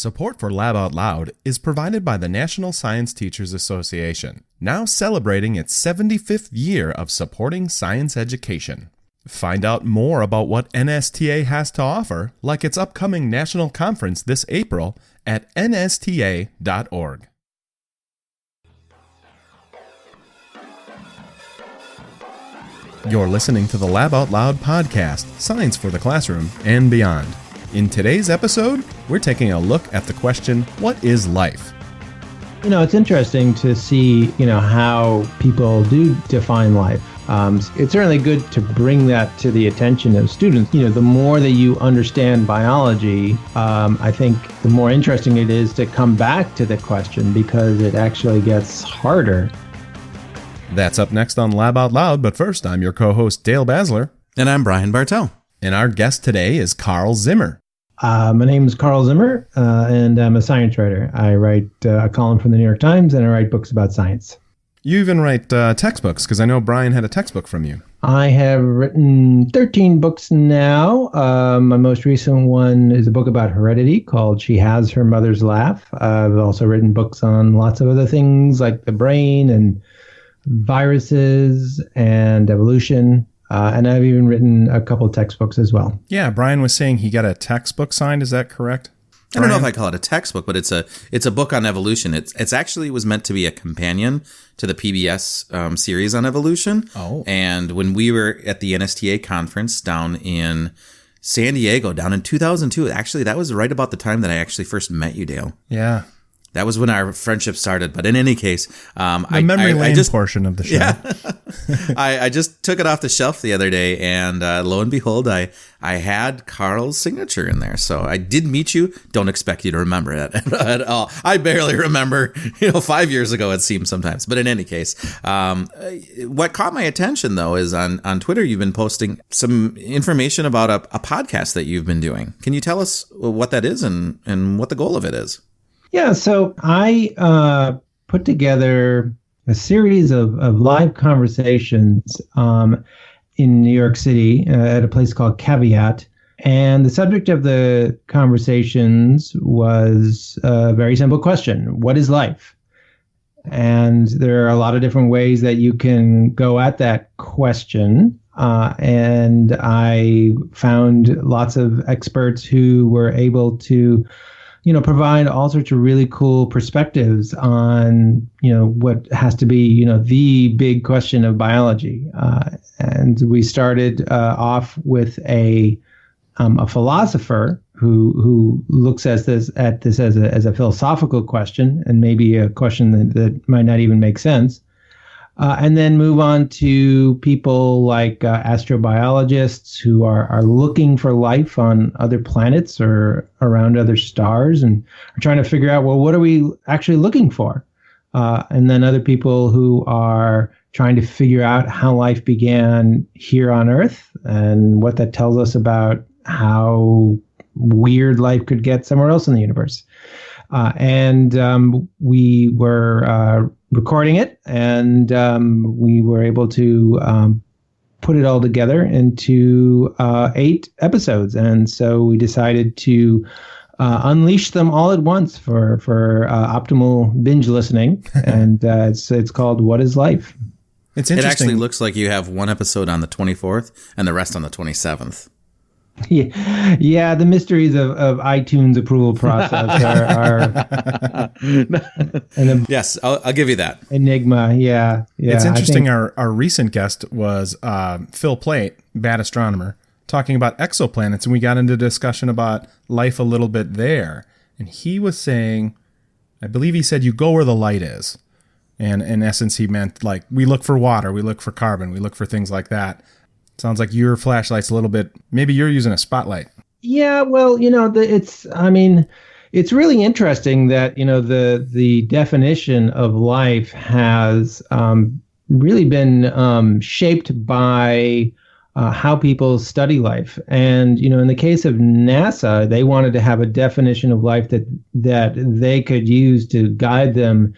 Support for Lab Out Loud is provided by the National Science Teachers Association, now celebrating its 75th year of supporting science education. Find out more about what NSTA has to offer, like its upcoming national conference this April, at nsta.org. You're listening to the Lab Out Loud podcast, Science for the Classroom and Beyond. In today's episode, we're taking a look at the question, what is life? It's interesting to see, how people do define life. It's certainly good to bring that to the attention of students. The more that you understand biology, I think the more interesting it is to come back to the question because it actually gets harder. That's up next on Lab Out Loud, but first, I'm your co-host, Dale Basler. And I'm Brian Bartel. And our guest today is Carl Zimmer. My name is Carl Zimmer, and I'm a science writer. I write a column for the New York Times, and I write books about science. You even write textbooks, because I know Brian had a textbook from you. I have written 13 books now. My most recent one is a book about heredity called She Has Her Mother's Laugh. I've also written books on lots of other things like the brain and viruses and evolution. And I've even written a couple of textbooks as well. Yeah, Brian was saying he got a textbook signed. Is that correct? I don't know if I call it a textbook, but it's a book on evolution. It's actually was meant to be a companion to the PBS series on evolution. Oh. And when we were at the NSTA conference down in San Diego, down in 2002, actually that was right about the time that I actually first met you, Dale. Yeah. That was when our friendship started. But in any case, the memory lane portion of the show. Yeah, I just took it off the shelf the other day, and lo and behold, I had Carl's signature in there. So I did meet you. Don't expect you to remember it at all. I barely remember. 5 years ago it seems sometimes. But in any case, what caught my attention though is on Twitter you've been posting some information about a podcast that you've been doing. Can you tell us what that is and what the goal of it is? Yeah, so I put together a series of live conversations in New York City at a place called Caveat. And the subject of the conversations was a very simple question. What is life? And there are a lot of different ways that you can go at that question. And I found lots of experts who were able to provide all sorts of really cool perspectives on, what has to be, the big question of biology. And we started off with a philosopher who looks at this as a philosophical question and maybe a question that might not even make sense. And then move on to people like astrobiologists who are looking for life on other planets or around other stars and are trying to figure out, well, what are we actually looking for? And then other people who are trying to figure out how life began here on Earth and what that tells us about how weird life could get somewhere else in the universe. And we were recording it, and we were able to put it all together into 8 episodes. And so we decided to unleash them all at once for optimal binge listening. And it's called What is Life? It's interesting. It actually looks like you have one episode on the 24th and the rest on the 27th. Yeah, the mysteries of iTunes approval process are yes, I'll give you that. Enigma, yeah. It's interesting. Our recent guest was Phil Plait, bad astronomer, talking about exoplanets, and we got into discussion about life a little bit there. And he was saying, I believe he said, you go where the light is. And in essence, he meant like we look for water, we look for carbon, we look for things like that. Sounds like your flashlight's a little bit, maybe you're using a spotlight. Yeah, well, it's really interesting that, the definition of life has really been shaped by how people study life. And, in the case of NASA, they wanted to have a definition of life that they could use to guide them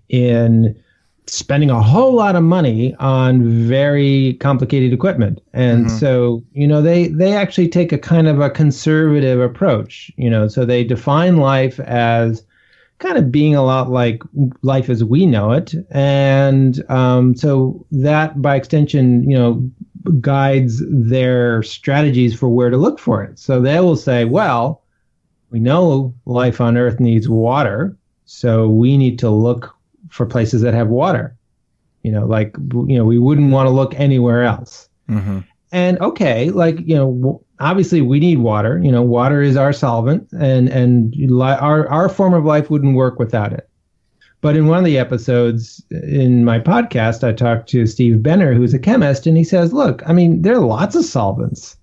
in spending a whole lot of money on very complicated equipment. And so, they actually take a kind of a conservative approach, so they define life as kind of being a lot like life as we know it. And so that by extension, guides their strategies for where to look for it. So they will say, well, we know life on Earth needs water, so we need to look for places that have water. We wouldn't want to look anywhere else. And okay, obviously we need water. Water is our solvent, and our form of life wouldn't work without it. But in one of the episodes in my podcast, I talked to Steve Benner, who's a chemist, and he says, look, there are lots of solvents.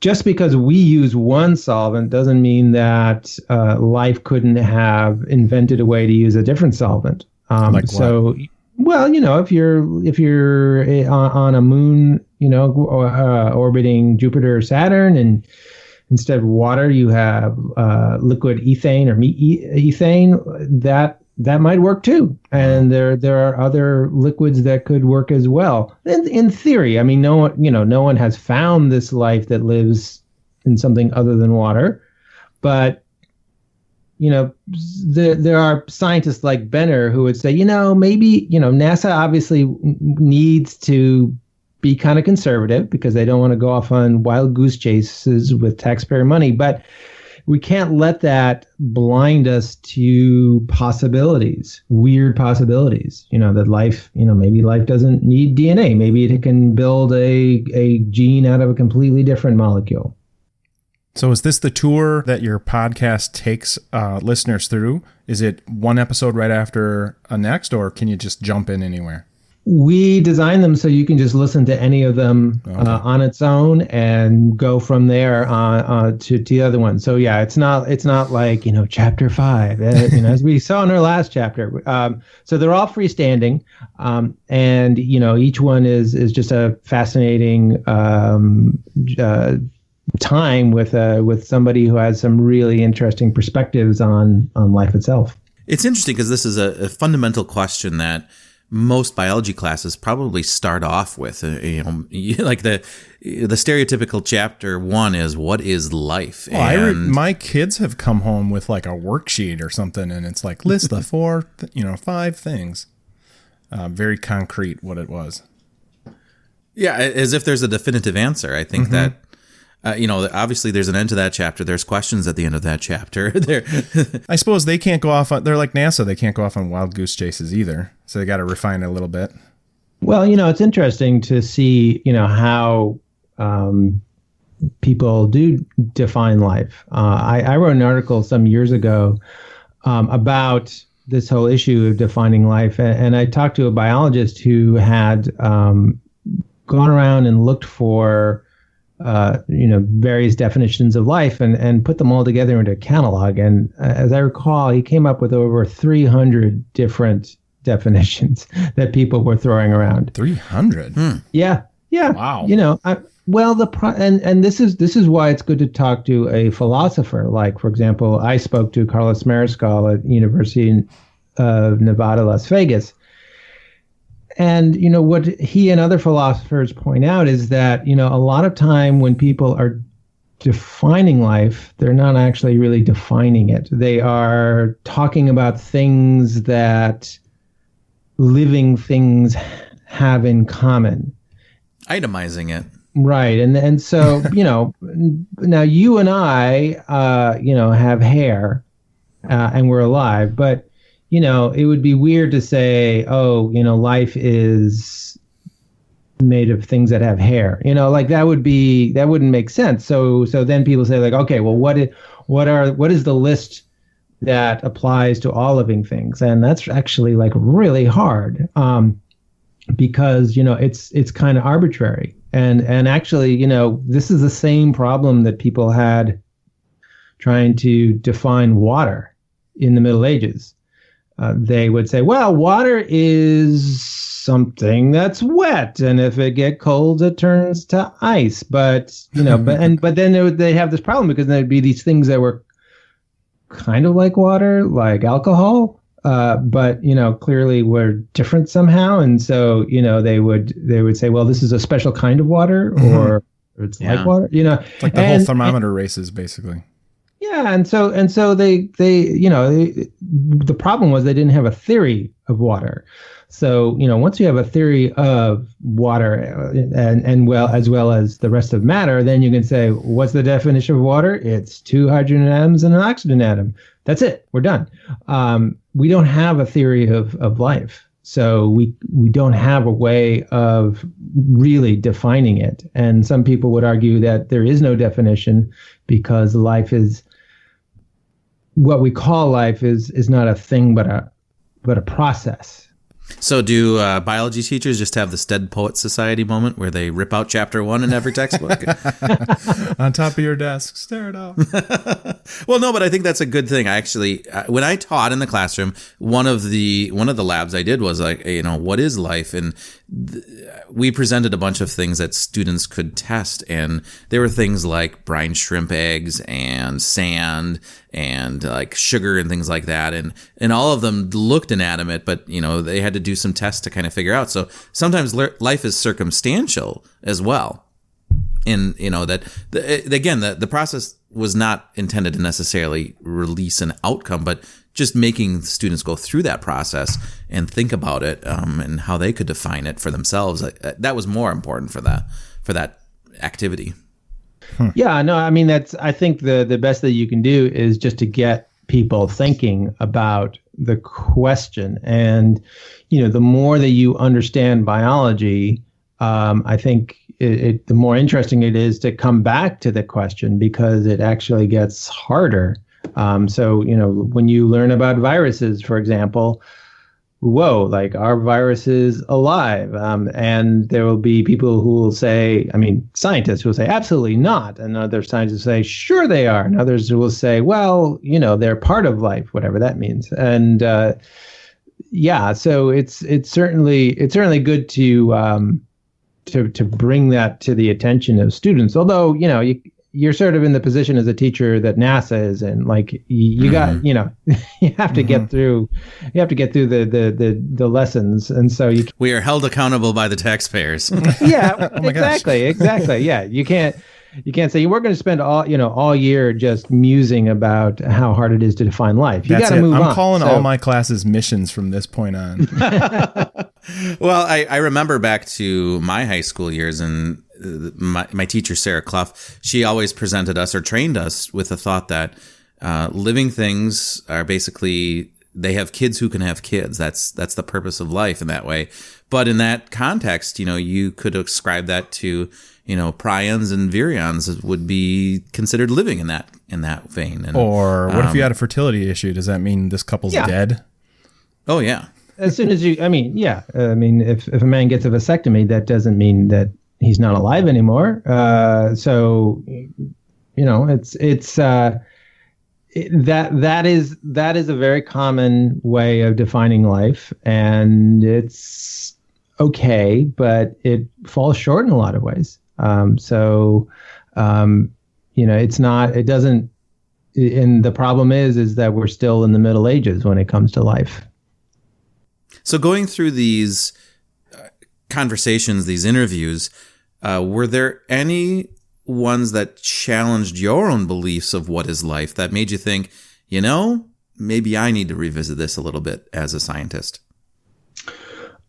Just because we use one solvent doesn't mean that life couldn't have invented a way to use a different solvent. Like so, well, if you're on a moon, orbiting Jupiter or Saturn, and instead of water you have liquid ethane or ethane, that might work too. And there are other liquids that could work as well. In theory, no one has found this life that lives in something other than water, but there are scientists like Benner who would say, maybe, NASA obviously needs to be kind of conservative because they don't want to go off on wild goose chases with taxpayer money, but we can't let that blind us to possibilities, weird possibilities, that life, maybe life doesn't need DNA. Maybe it can build a gene out of a completely different molecule. So is this the tour that your podcast takes listeners through? Is it one episode right after a next, or can you just jump in anywhere? We design them so you can just listen to any of them on its own and go from there to the other one. So yeah, it's not like chapter 5, as we saw in our last chapter. So they're all freestanding, and each one is just a fascinating time with somebody who has some really interesting perspectives on life itself. It's interesting because this is a fundamental question that most biology classes probably start off with. Like the stereotypical chapter 1 is what is life? Well, my kids have come home with like a worksheet or something, and it's like list the 5 things. Very concrete what it was. Yeah, as if there's a definitive answer. I think that. Obviously there's an end to that chapter. There's questions at the end of that chapter. I suppose they can't go off on, they're like NASA. They can't go off on wild goose chases either. So they got to refine it a little bit. Well, it's interesting to see, how people do define life. I wrote an article some years ago about this whole issue of defining life. And I talked to a biologist who had gone around and looked for various definitions of life and put them all together into a catalog. And as I recall, he came up with over 300 different definitions that people were throwing around. 300? Yeah. Wow. And this is why it's good to talk to a philosopher. Like, for example, I spoke to Carlos Mariscal at University of Nevada, Las Vegas. And, what he and other philosophers point out is that, a lot of time when people are defining life, they're not actually really defining it. They are talking about things that living things have in common. Itemizing it. Right. And so, now you and I, have hair and we're alive, but it would be weird to say, life is made of things that have hair. That wouldn't make sense. So then people say like, okay, well, what is the list that applies to all living things? And that's actually like really hard because it's kind of arbitrary. And actually, this is the same problem that people had trying to define water in the Middle Ages. They would say, well, water is something that's wet, and if it gets cold, it turns to ice. But but then they have this problem because there'd be these things that were kind of like water, like alcohol, but clearly we're different somehow, and so they would say, well, this is a special kind of water, or it's like water, It's like the whole thermometer races, basically. Yeah, and so the problem was they didn't have a theory of water. So once you have a theory of water and as well as the rest of matter, then you can say, what's the definition of water? It's 2 hydrogen atoms and an oxygen atom. That's it. We're done. We don't have a theory of life. So we don't have a way of really defining it. And some people would argue that there is no definition because life is what we call life is not a thing but a process. So do biology teachers just have the Stead Poet Society moment where they rip out chapter 1 in every textbook? On top of your desk, stare it out. Well, no, but I think that's a good thing. I actually, when I taught in the classroom, one of the labs I did was like, what is life? And we presented a bunch of things that students could test, and there were things like brine shrimp eggs and sand and like sugar and things like that, and all of them looked inanimate, but they had to do some tests to kind of figure out. So sometimes life is circumstantial as well. And the process was not intended to necessarily release an outcome, but just making students go through that process and think about it, and how they could define it for themselves. That was more important for that activity. Yeah, no, I mean, I think the best that you can do is just to get people thinking about the question. And, the more that you understand biology, I think the more interesting it is to come back to the question, because it actually gets harder. So, when you learn about viruses, for example, whoa, like, are viruses alive? And there will be people who will say, scientists who will say, absolutely not. And other scientists will say, sure they are. And others will say, well, they're part of life, whatever that means. And so it's certainly good to bring that to the attention of students. Although, you're sort of in the position as a teacher that NASA is in. Like, you got, you have to get through, the lessons, and so we are held accountable by the taxpayers. Yeah, oh exactly. Yeah, you can't say we're going to spend all year just musing about how hard it is to define life. You got to move on. I'm calling all my classes missions from this point on. Well, I remember back to my high school years, and my teacher, Sarah Clough, she always presented us or trained us with the thought that living things are basically, they have kids who can have kids. That's the purpose of life in that way. But in that context, you could ascribe that to, prions and virions would be considered living in that vein. And, or what if you had a fertility issue? Does that mean this couple's dead? Oh, yeah. As soon as if a man gets a vasectomy, that doesn't mean that he's not alive anymore. So, it's that is a very common way of defining life, and it's okay, but it falls short in a lot of ways. It's not. It doesn't. And the problem is that we're still in the Middle Ages when it comes to life. So going through these conversations, these interviews, were there any ones that challenged your own beliefs of what is life that made you think, maybe I need to revisit this a little bit as a scientist?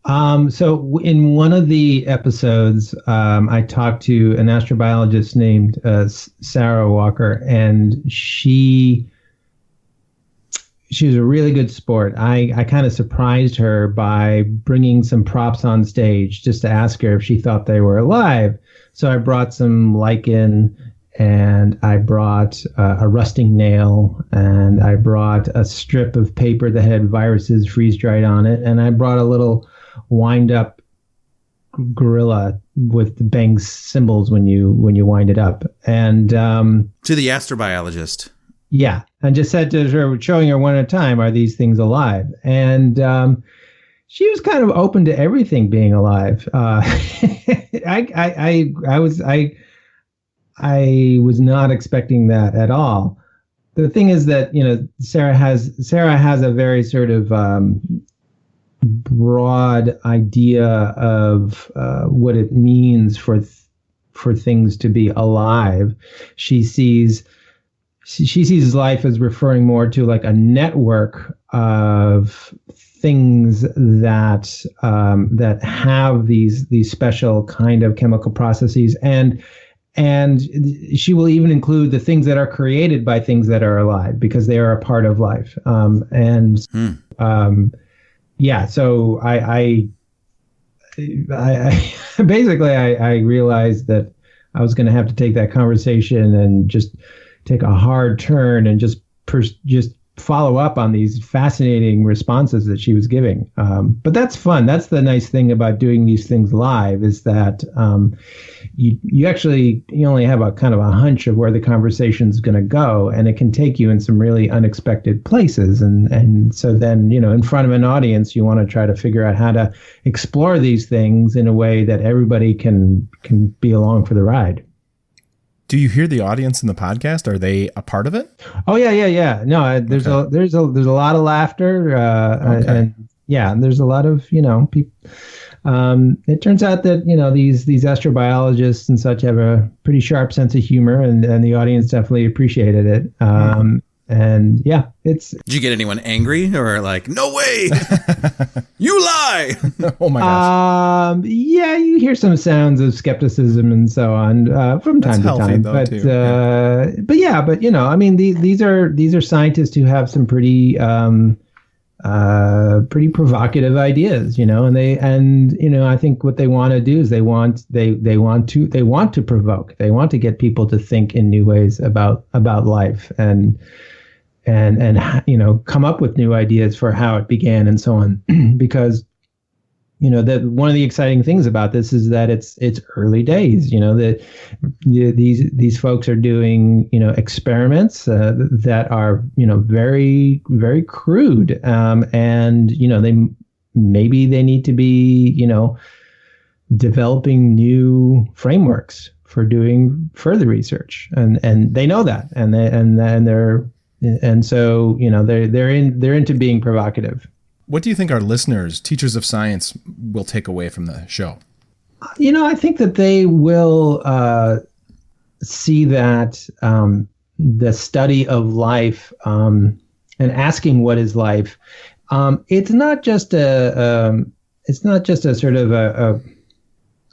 So in one of the episodes, I talked to an astrobiologist named Sarah Walker, and she was a really good sport. I kind of surprised her by bringing some props on stage just to ask her if she thought they were alive. So I brought some lichen, and I brought a rusting nail, and I brought a strip of paper that had viruses freeze-dried on it, and I brought a little wind-up gorilla with the bang cymbals when you wind it up. And to the astrobiologist. Yeah, and just said to her, showing her one at a time, are these things alive? And she was kind of open to everything being alive. I was not expecting that at all. the thing is that, Sarah has a very sort of broad idea of what it means for things to be alive. She sees life as referring more to like a network of things that that have these special kind of chemical processes, and she will even include the things that are created by things that are alive because they are a part of life. Yeah, so I basically I realized that I was going to have to take that conversation and just take a hard turn and just follow up on these fascinating responses that she was giving. But that's fun. That's the nice thing about doing these things live, is that you only have a kind of a hunch of where the conversation is going to go, and it can take you in some really unexpected places. And so then, in front of an audience, you want to try to figure out how to explore these things in a way that everybody can be along for the ride. Do you hear the audience in the podcast? Are they a part of it? Oh yeah. No, there's a lot of laughter, and there's a lot of people. It turns out that these astrobiologists and such have a pretty sharp sense of humor, and the audience definitely appreciated it. And yeah, Did you get anyone angry or like, no way, you lie? Oh my gosh. Yeah, you hear some sounds of skepticism and so on from time to time. Though, these are scientists who have some pretty provocative ideas, and I think what they want to do is they want to provoke. They want to get people to think in new ways about life and come up with new ideas for how it began and so on. Because that one of the exciting things about this is that it's early days. These folks are doing experiments that are very, very crude, and they need to be developing new frameworks for doing further research, and they know that, and so they're into being provocative. What do you think our listeners, teachers of science, will take away from the show? I think that they will see that the study of life and asking what is life, it's not just a sort of a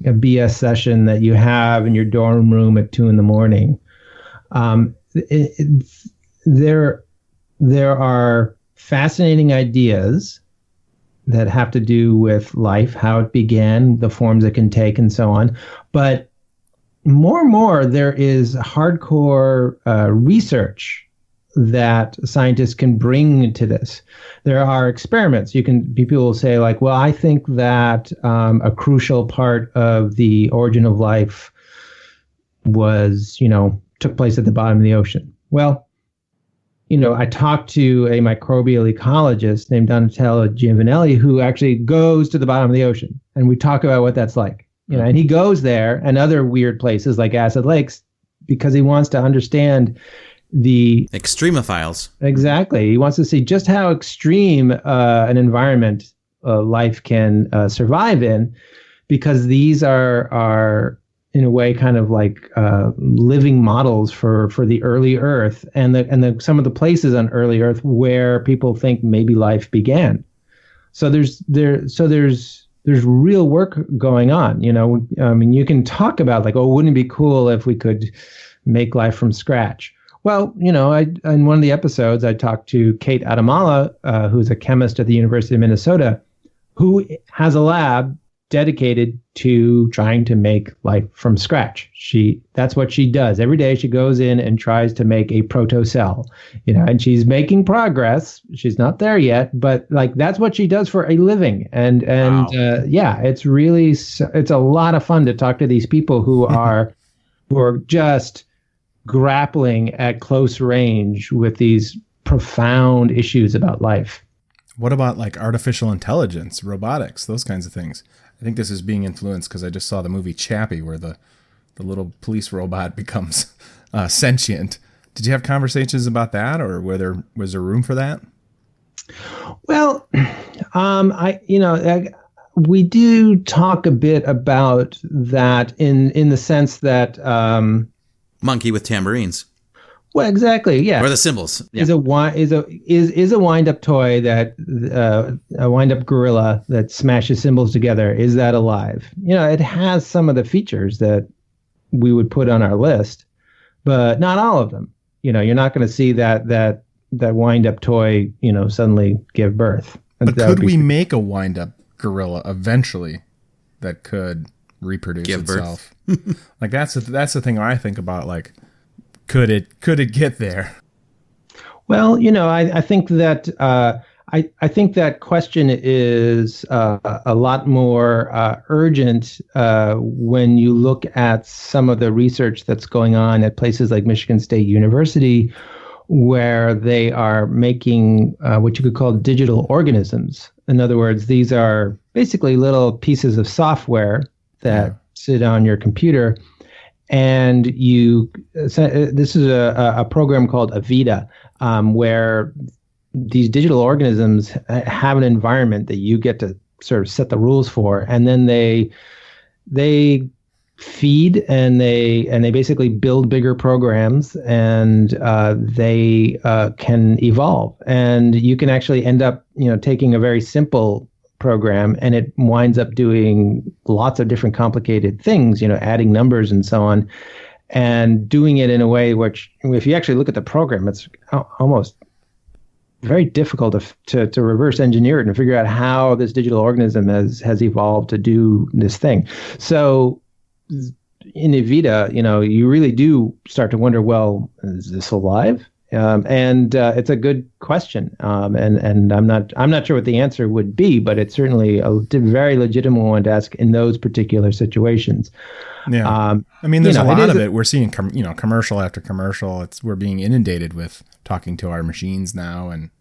BS session that you have in your dorm room at 2 a.m. There are fascinating ideas that have to do with life, how it began, the forms it can take, and so on. But more and more, there is hardcore research that scientists can bring to this. There are experiments. People will say, like, well, I think that a crucial part of the origin of life took place at the bottom of the ocean. Well, I talked to a microbial ecologist named Donatello Giovanelli, who actually goes to the bottom of the ocean, and we talk about what that's like. And he goes there and other weird places like acid lakes because he wants to understand the extremophiles. Exactly. He wants to see just how extreme an environment life can survive in, because these are in a way kind of like living models for the early Earth and some of the places on early Earth where people think maybe life began. So there's real work going on. You can talk about like, oh, wouldn't it be cool if we could make life from scratch? Well, in one of the episodes, I talked to Kate Adamala, who's a chemist at the University of Minnesota, who has a lab dedicated to trying to make life from scratch. That's what she does. Every day she goes in and tries to make a proto-cell, and she's making progress. She's not there yet, but like that's what she does for a living. And wow. It's a lot of fun to talk to these people who are just grappling at close range with these profound issues about life. What about like artificial intelligence, robotics, those kinds of things? I think this is being influenced because I just saw the movie Chappie, where the little police robot becomes sentient. Did you have conversations about that, or was there room for that? Well, we do talk a bit about that in the sense that monkey with tambourines. Well, exactly, yeah. Or the cymbals. Yeah. Is a wind-up toy that a wind-up gorilla that smashes cymbals together, is that alive? It has some of the features that we would put on our list, but not all of them. You're not going to see that wind-up toy, suddenly give birth. But could we make a wind-up gorilla eventually that could reproduce itself? Like that's the thing I think about. Like, could it get there? Well, I think that I think that question is a lot more urgent when you look at some of the research that's going on at places like Michigan State University, where they are making what you could call digital organisms. In other words, these are basically little pieces of software that sit on your computer. And this is a program called Avita, where these digital organisms have an environment that you get to sort of set the rules for, and then they feed and they basically build bigger programs, and they can evolve. And you can actually end up, taking a very simple program, and it winds up doing lots of different complicated things, adding numbers and so on, and doing it in a way which, if you actually look at the program, it's almost very difficult to reverse engineer it and figure out how this digital organism has evolved to do this thing. So in Evita, you really do start to wonder, well, is this alive? And it's a good question, and I'm not sure what the answer would be, but it's certainly a very legitimate one to ask in those particular situations. Yeah, there's a lot of it. We're seeing commercial after commercial. We're being inundated with talking to our machines now, and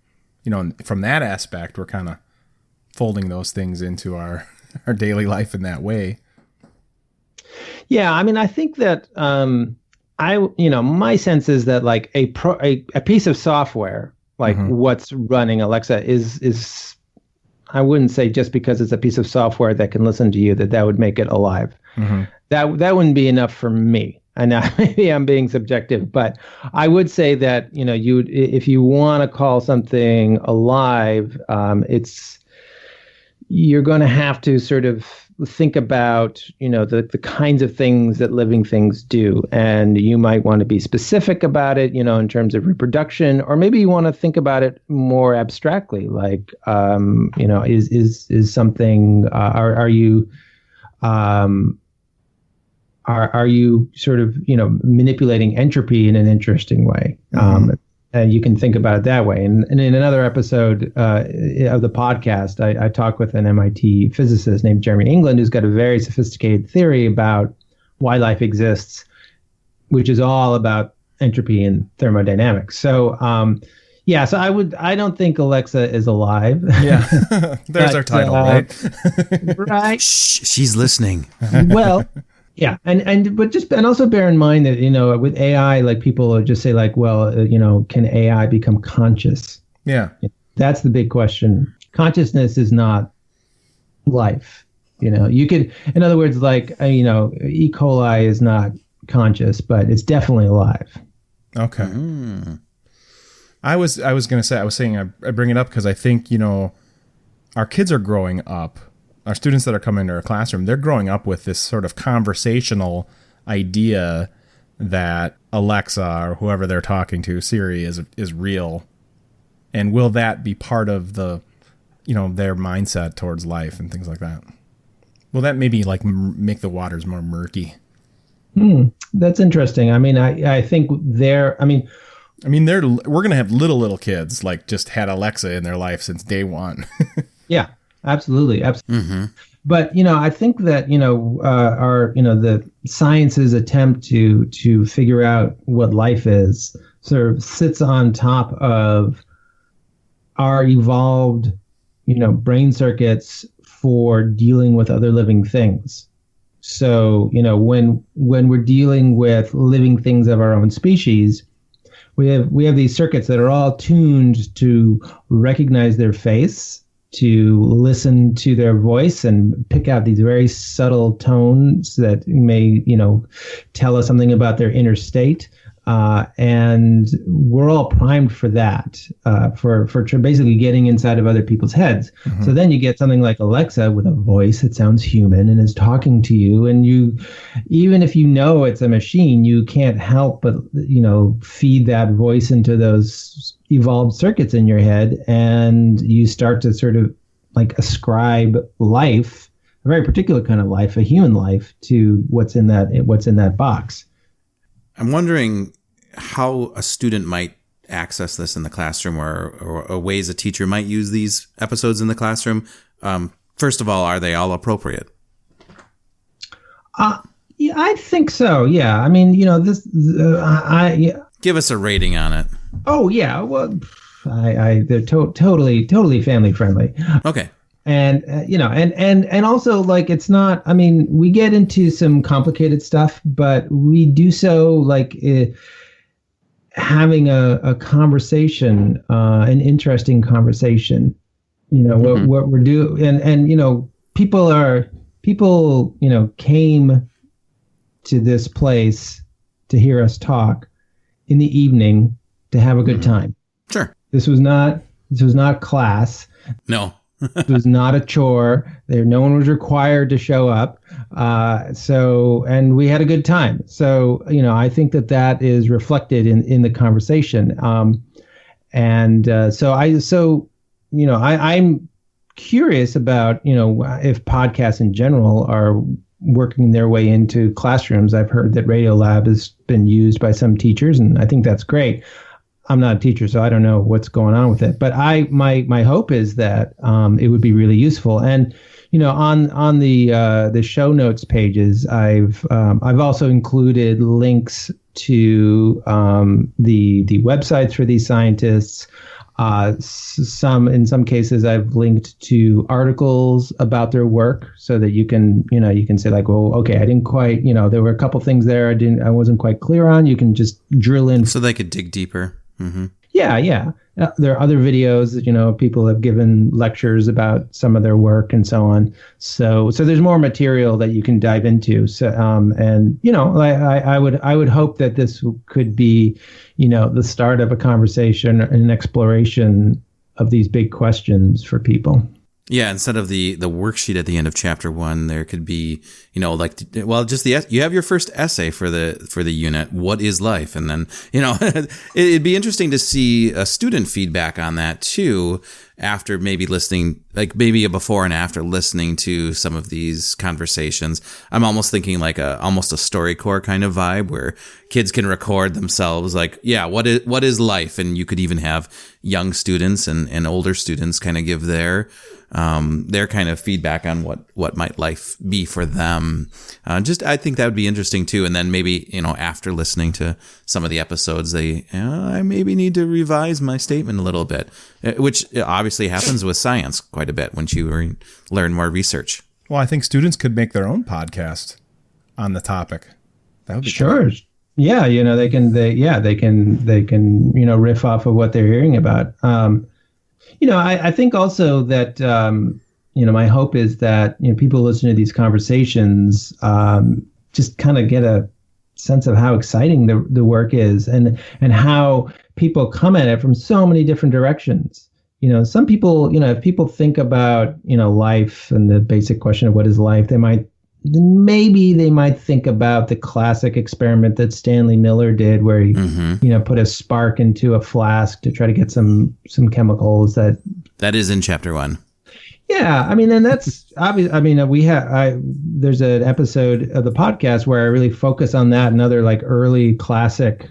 from that aspect, we're kind of folding those things into our daily life in that way. Yeah, I think that. My sense is that like a piece of software, like what's running Alexa is, I wouldn't say just because it's a piece of software that can listen to you that would make it alive. Mm-hmm. That wouldn't be enough for me. And now maybe I'm being subjective, but I would say that, if you want to call something alive, you're going to have to sort of think about, the kinds of things that living things do. And you might want to be specific about it, in terms of reproduction, or maybe you want to think about it more abstractly, like, is something, are you sort of, manipulating entropy in an interesting way? And you can think about it that way. And in another episode of the podcast, I talked with an MIT physicist named Jeremy England, who's got a very sophisticated theory about why life exists, which is all about entropy and thermodynamics. So, so I don't think Alexa is alive. Yeah, there's our title, right? Right. Shh, she's listening. Well. Yeah, but also bear in mind that with AI, like people just say like, well, can AI become conscious? Yeah, that's the big question. Consciousness is not life. You could, in other words, like E. coli is not conscious, but it's definitely alive. Okay. I was going to say, I was saying I bring it up because I think our kids are growing up. Our students that are coming into our classroom, they're growing up with this sort of conversational idea that Alexa or whoever they're talking to, Siri, is real. And will that be part of the, their mindset towards life and things like that? Will that maybe like make the waters more murky? That's interesting. I think we're going to have little kids like just had Alexa in their life since day one. Yeah. Absolutely. Mm-hmm. But, I think that, the science's attempt to figure out what life is sort of sits on top of our evolved, brain circuits for dealing with other living things. So, when we're dealing with living things of our own species, we have these circuits that are all tuned to recognize their face, to listen to their voice and pick out these very subtle tones that may, tell us something about their inner state. And we're all primed for that, for basically getting inside of other people's heads. Mm-hmm. So then you get something like Alexa with a voice that sounds human and is talking to you. And you, even if you know it's a machine, you can't help but, feed that voice into those evolved circuits in your head. And you start to sort of like ascribe life, a very particular kind of life, a human life, to what's in that box. I'm wondering how a student might access this in the classroom, or ways a teacher might use these episodes in the classroom. First of all, are they all appropriate? Yeah, I think so. Yeah. I mean, Give us a rating on it. Oh, yeah. Well, they're totally family friendly. Okay. And, and also, like, it's not, I mean, we get into some complicated stuff, but we do so like having a conversation, an interesting conversation, mm-hmm. what we're doing. And people came to this place to hear us talk in the evening to have a good mm-hmm. time. Sure. This was not class. No. It was not a chore. No one was required to show up. And we had a good time. So, I think that is reflected in the conversation. I'm curious about, if podcasts in general are working their way into classrooms. I've heard that Radiolab has been used by some teachers, and I think that's great. I'm not a teacher, so I don't know what's going on with it. But my hope is that it would be really useful. And on the show notes pages, I've also included links to the websites for these scientists. In some cases, I've linked to articles about their work, so that you can say like, well, okay, I didn't quite, there were a couple things there I wasn't quite clear on. You can just drill in, so they could dig deeper. Mm-hmm. Yeah. There are other videos that, people have given lectures about some of their work and so on. So there's more material that you can dive into. So, I would hope that this could be, the start of a conversation and an exploration of these big questions for people. Yeah, instead of the worksheet at the end of chapter 1, there could be, you have your first essay for the unit. What is life? And then, it'd be interesting to see a student feedback on that too, after maybe listening, like maybe a before and after listening to some of these conversations. I'm almost thinking like almost a StoryCorps kind of vibe, where kids can record themselves like, yeah, what is life? And you could even have young students and older students kind of give their kind of feedback on what might life be for them. I think that would be interesting too. And then maybe, after listening to some of the episodes, I maybe need to revise my statement a little bit, which obviously happens with science quite a bit once you learn more research. Well, I think students could make their own podcast on the topic. That would be sure. Cool. Yeah. They can, riff off of what they're hearing about. I think also that, my hope is that, people listen to these conversations, just kind of get a sense of how exciting the work is, and how people come at it from so many different directions. Some people, if people think about, life and the basic question of what is life, they might think about the classic experiment that Stanley Miller did, where he, mm-hmm. Put a spark into a flask to try to get some chemicals that is in chapter 1. Yeah, I mean, and that's obvious. I mean, there's an episode of the podcast where I really focus on that and other like early classic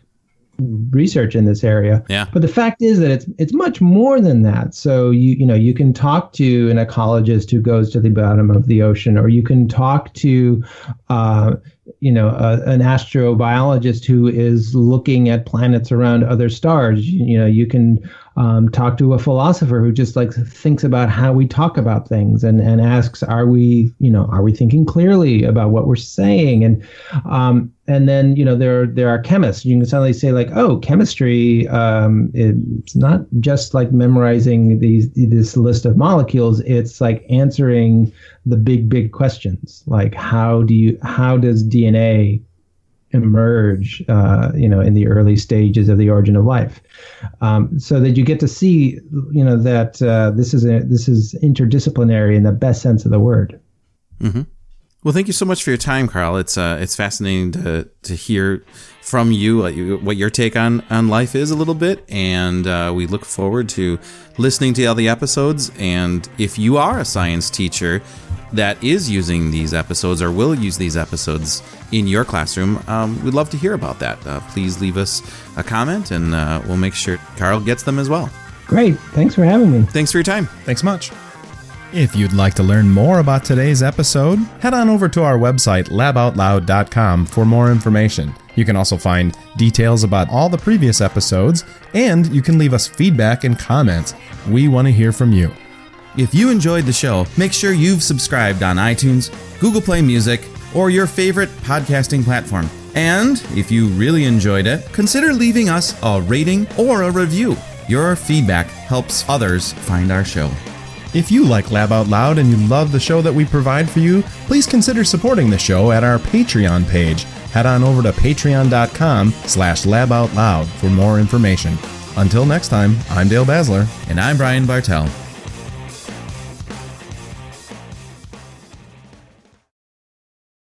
research in this area. Yeah. But the fact is that it's much more than that. So you can talk to an ecologist who goes to the bottom of the ocean, or you can talk to an astrobiologist who is looking at planets around other stars. You can talk to a philosopher who just like thinks about how we talk about things and asks, are we thinking clearly about what we're saying? And then there are chemists. You can suddenly say like, oh, chemistry, it's not just like memorizing this list of molecules. It's like answering the big questions, like how does DNA emerge, in the early stages of the origin of life, so that you get to see, that this is interdisciplinary in the best sense of the word. Mm-hmm. Well, thank you so much for your time, Carl. It's fascinating to hear from you what your take on life is a little bit, and we look forward to listening to all the episodes. And if you are a science teacher that is using these episodes or will use these episodes in your classroom, we'd love to hear about that. Please leave us a comment, and we'll make sure Carl gets them as well. Great. Thanks for having me. Thanks for your time. Thanks much. If you'd like to learn more about today's episode, head on over to our website, laboutloud.com, for more information. You can also find details about all the previous episodes, and you can leave us feedback and comments. We want to hear from you. If you enjoyed the show, make sure you've subscribed on iTunes, Google Play Music, or your favorite podcasting platform. And if you really enjoyed it, consider leaving us a rating or a review. Your feedback helps others find our show. If you like Lab Out Loud and you love the show that we provide for you, please consider supporting the show at our Patreon page. Head on over to patreon.com/laboutloud for more information. Until next time, I'm Dale Basler. And I'm Brian Bartel.